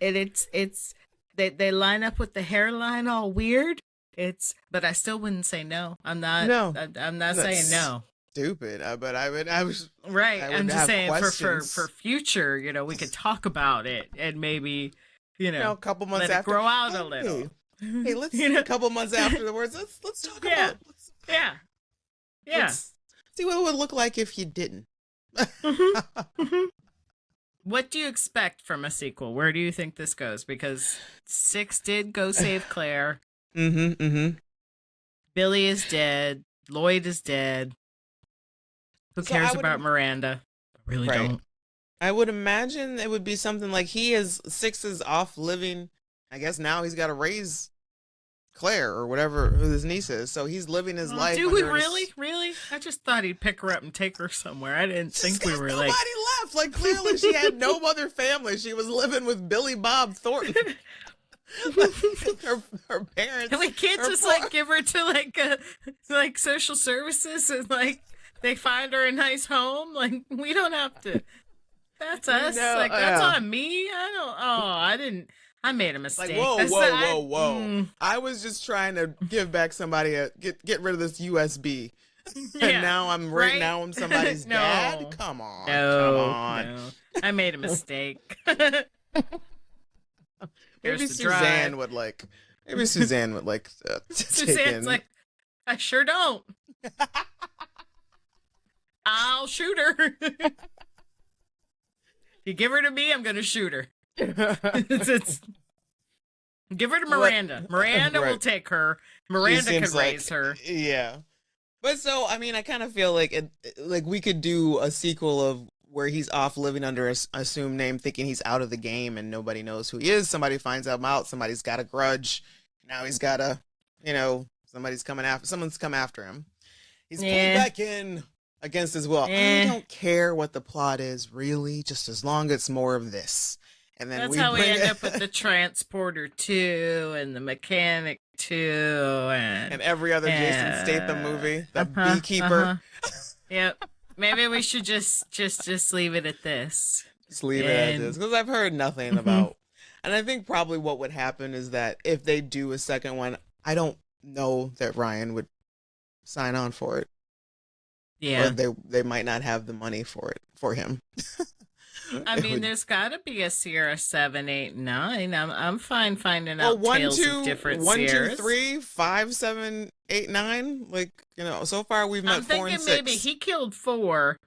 line up with the hairline all weird. But I still wouldn't say no. I'm not. No, I'm not saying no. Stupid. But I was right. I'm just saying for future, we could talk about it and maybe a couple months let after it grow out a little. Hey, let's a couple months afterwards. Let's talk about. Yeah. Let's see what it would look like if you didn't. What do you expect from a sequel? Where do you think this goes? Because 6 did go save Claire. Billy is dead. Lloyd is dead. Who cares about Miranda? I really don't. I would imagine it would be something like 6 is off living. I guess now he's got to raise Claire or whatever who his niece is, so he's living his life. Do we really? I just thought he'd pick her up and take her somewhere. I didn't think we were nobody left. Like, clearly she had no other family. She was living with Billy Bob Thornton. her parents. And we can't just give her to like social services and they find her a nice home. Like, we don't have to. That's us. That's on me. I didn't. I made a mistake. Like, whoa. I was just trying to give back somebody get rid of this USB. And now I'm somebody's dad? Come on. No. I made a mistake. Maybe Suzanne would like Suzanne's like, I sure don't. I'll shoot her. You give her to me, I'm gonna shoot her. It's give her to Miranda. Miranda will take her. Miranda can raise her. Yeah. But so, I mean, I kind of feel like we could do a sequel of where he's off living under an assumed name, thinking he's out of the game and nobody knows who he is. Somebody finds him out. Somebody's got a grudge. Now he's got a, someone's come after him. He's pulled back in against his will. I don't care what the plot is, really, just as long as it's more of this. And then that's how we end up with the transporter 2 and the mechanic 2 and every other Jason Statham movie, the beekeeper. Yep. Maybe we should just leave it at this. Just leave it at this, because I've heard nothing about. And I think probably what would happen is that if they do a second one, I don't know that Ryan would sign on for it. Yeah, or they might not have the money for him. I mean, there's got to be a Sierra 7, 8, 9. I'm fine finding out tales of different Sierras. 1, 2, 3, 5, 7, 8, 9. Like, so far we've met 4 and 6. Maybe he killed 4.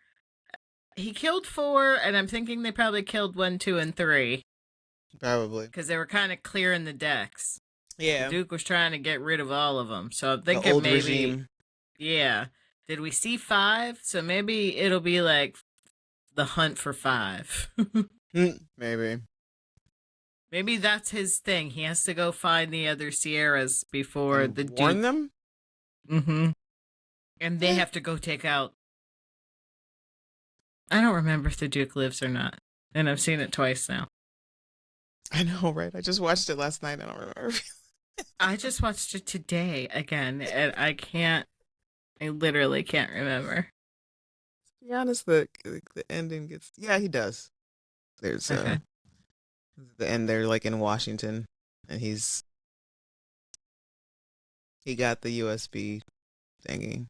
He killed 4, and I'm thinking they probably killed 1, 2, and 3. Probably because they were kind of clearing the decks. Yeah, the Duke was trying to get rid of all of them. So I'm thinking maybe. Regime. Yeah. Did we see 5? So maybe it'll be like the hunt for 5. Maybe that's his thing. He has to go find the other Sierras before and the Duke. Warn them? Mm-hmm. And they have to go take out. I don't remember if the Duke lives or not. And I've seen it twice now. I know, right? I just watched it last night. I don't remember. I just watched it today again, and I literally can't remember. To be honest, the ending gets... Yeah, he does. There's the end there, like in Washington, and he got the USB thingy.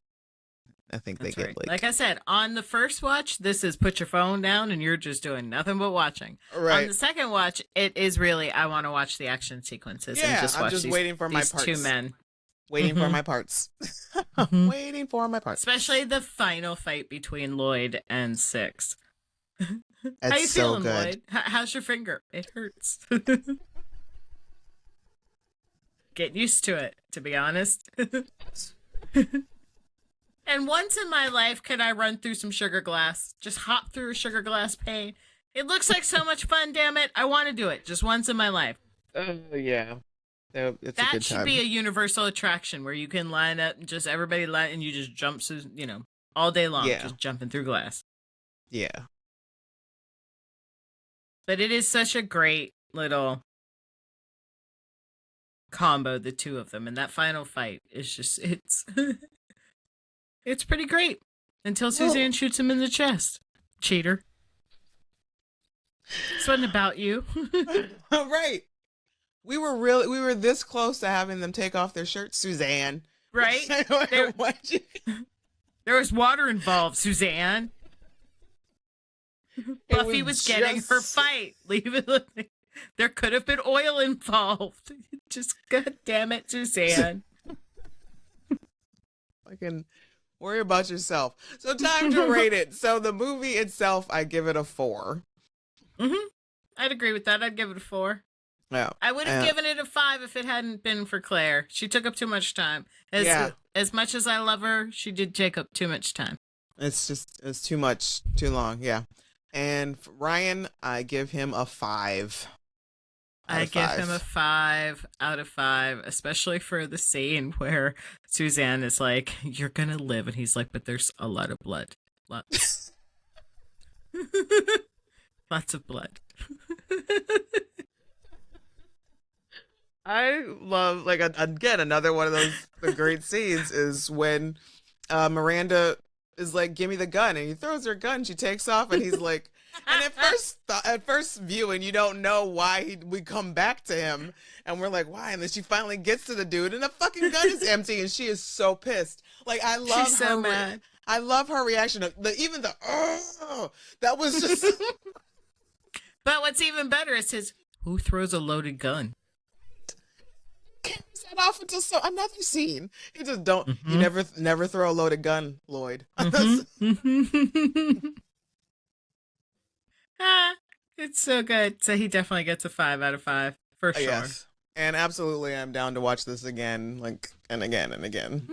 I think they get like I said, on the first watch, this is put your phone down and you're just doing nothing but watching. Right. On the second watch, it is really, I want to watch the action sequences and just watch waiting for my parts. 2 men. Waiting for my parts. Waiting for my parts. Especially the final fight between Lloyd and Six. How you feeling, good. Lloyd? How's your finger? It hurts. Getting used to it, to be honest. And once in my life, can I run through some sugar glass? Just hop through a sugar glass pane. It looks like so much fun, damn it. I want to do it just once in my life. Yeah. It's that a good should time. be a universal attraction where you can line up and just everybody line and you just jump, all day long, just jumping through glass. Yeah. But it is such a great little combo, the two of them. And that final fight is just, it's pretty great until Suzanne shoots him in the chest. Cheater. This wasn't about you. Right. We were this close to having them take off their shirts, Suzanne. Right? There was water involved, Suzanne. Buffy was getting her fight. Leave it. There could have been oil involved. Just, God damn it, Suzanne. Fucking worry about yourself. So time to rate it. So the movie itself, I give it a 4. Mm-hmm. I'd agree with that. I'd give it a 4. Yeah. I would have given it a 5 if it hadn't been for Claire. She took up too much time. As much as I love her, she did take up too much time. It's too much, too long. Yeah. And Ryan, I give him a 5. I give him a 5 out of 5, especially for the scene where Suzanne is like, "You're gonna live," and he's like, "But there's a lot of blood, lots, lots of blood." I love, like, again, another one of the great scenes is when Miranda is like, "Give me the gun," and he throws her gun. She takes off, and he's like, And at first viewing, you don't know why we come back to him, and we're like, why? And then she finally gets to the dude, and the fucking gun is empty, and she is so pissed. Like, I love She's her. So mad. I love her reaction. That was just. But what's even better is who throws a loaded gun? Carries that off until another scene. You just don't. You never throw a loaded gun, Lloyd. It's so good. So he definitely gets a 5 out of 5 for sure. Yes. And absolutely, I'm down to watch this again, and again and again.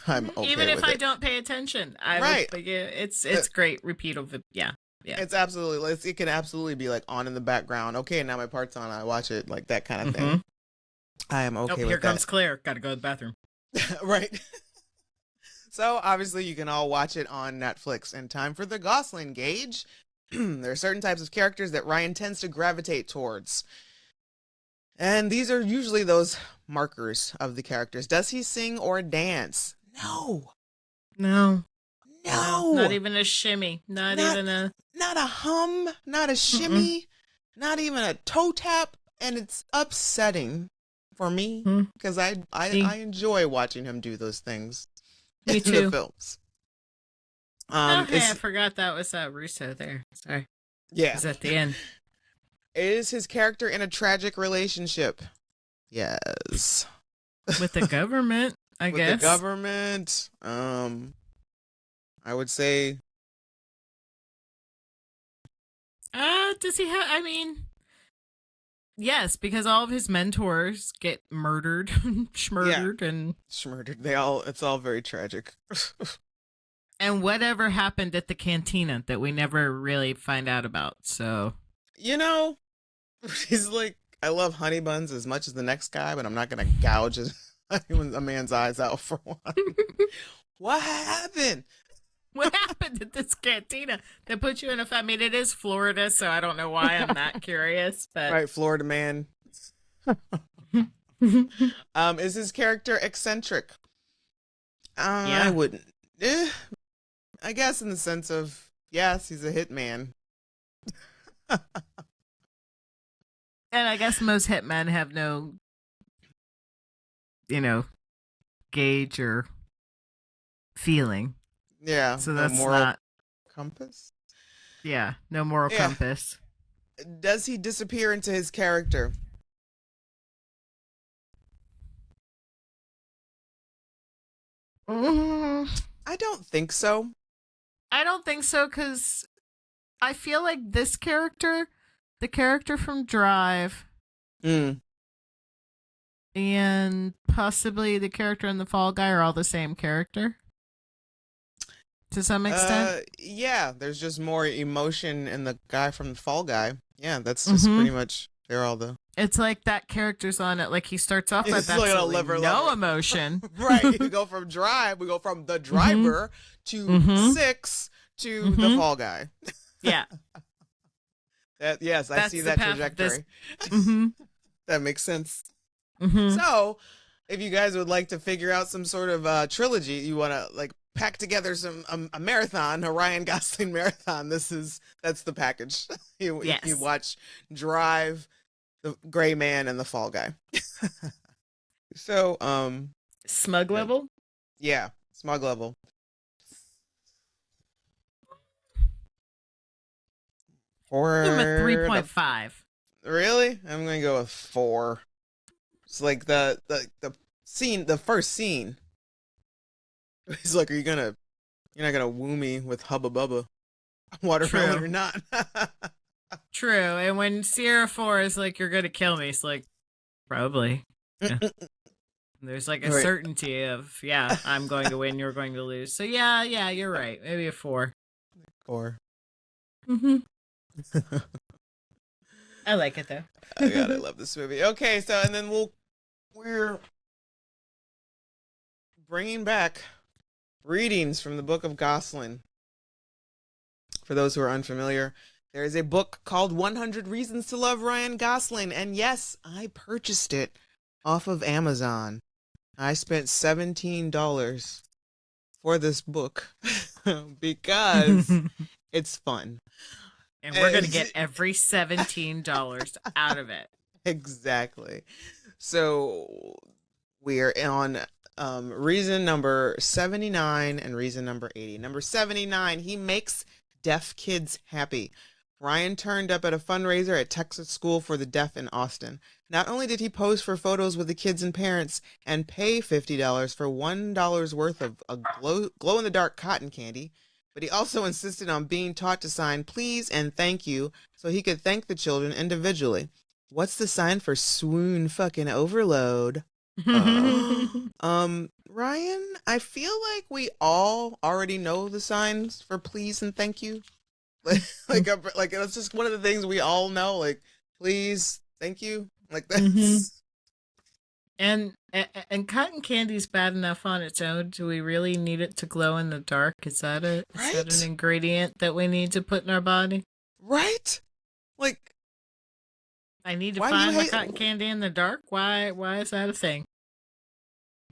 I'm okay even if with I it. don't pay attention. It's great repeatable. Yeah. It's absolutely. It can absolutely be like on in the background. Okay, now my part's on. I watch it, like that kind of thing. I am okay with that. Here comes Claire. Got to go to the bathroom. Right. So obviously, you can all watch it on Netflix. And time for the Gosling gauge. There are certain types of characters that Ryan tends to gravitate towards. And these are usually those markers of the characters. Does he sing or dance? No. Not even a shimmy. Not even a hum. Not a shimmy. Not even a toe tap. And it's upsetting for me because I enjoy watching him do those things in the films. I forgot that was Russo there. Sorry. Yeah. It's at the end. Is his character in a tragic relationship? Yes. With the government, I guess. With the government. I would say. Does he have? I mean, yes, because all of his mentors get murdered, schmurdered, and schmurdered. It's all very tragic. And whatever happened at the cantina that we never really find out about. So, he's like, I love honey buns as much as the next guy, but I'm not going to gouge a man's eyes out for one. What happened? What happened at this cantina that put you in I mean, it is Florida, so I don't know why I'm that curious. But right, Florida man. Is his character eccentric? I wouldn't. I guess in the sense of, yes, he's a hitman. And I guess most hitmen have no, gauge or feeling. Yeah. So that's not compass. Yeah, no moral compass. Does he disappear into his character? I don't think so. I don't think so because I feel like this character, the character from Drive, and possibly the character in The Fall Guy are all the same character. To some extent. Yeah, there's just more emotion in the guy from The Fall Guy. Yeah, that's just pretty much, they're all the... It's like that character's on it. Like he starts off with absolutely no emotion. Right. We go from the driver to 6 to the Fall Guy. Yeah. I see that trajectory. That makes sense. So, if you guys would like to figure out some sort of trilogy, you want to pack together a marathon, a Ryan Gosling marathon. That's the package. You watch Drive, The Gray Man, and The Fall Guy. So, Smug level? Yeah, smug level. I'm a 3.5. Really? I'm gonna go with 4. It's like the scene, the first scene. He's like, you're not gonna woo me with Hubba Bubba watermelon or not? True. And when Sierra 4 is like, you're gonna kill me, it's like, probably. Yeah. There's like a certainty of, I'm going to win, you're going to lose. So yeah, you're right. Maybe a 4. 4. I like it though. Oh God, I love this movie. Okay, so and then we're bringing back readings from the Book of Gosling. For those who are unfamiliar, there is a book called 100 Reasons to Love Ryan Gosling, and yes, I purchased it off of Amazon. I spent $17 for this book because it's fun. And we're going to get every $17 out of it. Exactly. So we are on reason number 79 and reason number 80. Number 79, he makes deaf kids happy. Ryan turned up at a fundraiser at Texas School for the Deaf in Austin. Not only did he pose for photos with the kids and parents and pay $50 for $1 worth of a glow-in-the-dark cotton candy, but he also insisted on being taught to sign please and thank you so he could thank the children individually. What's the sign for swoon fucking overload? Ryan, I feel like we all already know the signs for please and thank you. like it's just one of the things we all know. Like, please, thank you. Like that's. Mm-hmm. And cotton candy's bad enough on its own. Do we really need it to glow in the dark? Is that an ingredient that we need to put in our body? Right. Like, I need to find my cotton candy in the dark. Why is that a thing?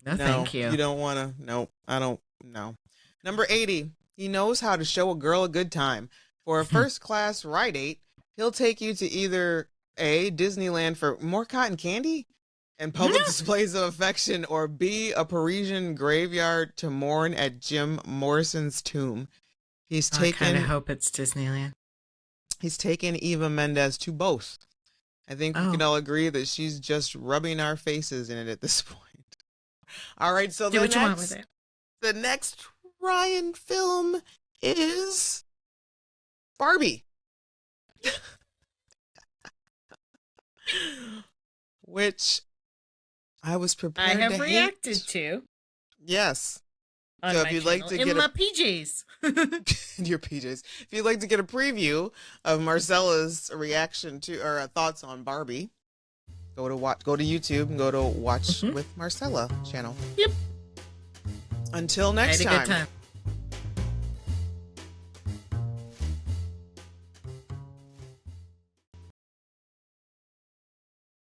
No, thank you. You don't want to. No, I don't. No. Number 80. He knows how to show a girl a good time. For a first class ride date, he'll take you to either A, Disneyland for more cotton candy and public displays of affection, or B, a Parisian graveyard to mourn at Jim Morrison's tomb. I kind of hope it's Disneyland. He's taken Eva Mendes to both. I think we can all agree that she's just rubbing our faces in it at this point. All right, so do what you want with it. The next Ryan film is Barbie. Which I was prepared to I have reacted to. Yes. So if you'd like to get my PJs. Your PJs. If you'd like to get a preview of Marcella's reaction to or thoughts on Barbie, go to YouTube and go to Watch with Marcella channel. Yep. Until next time.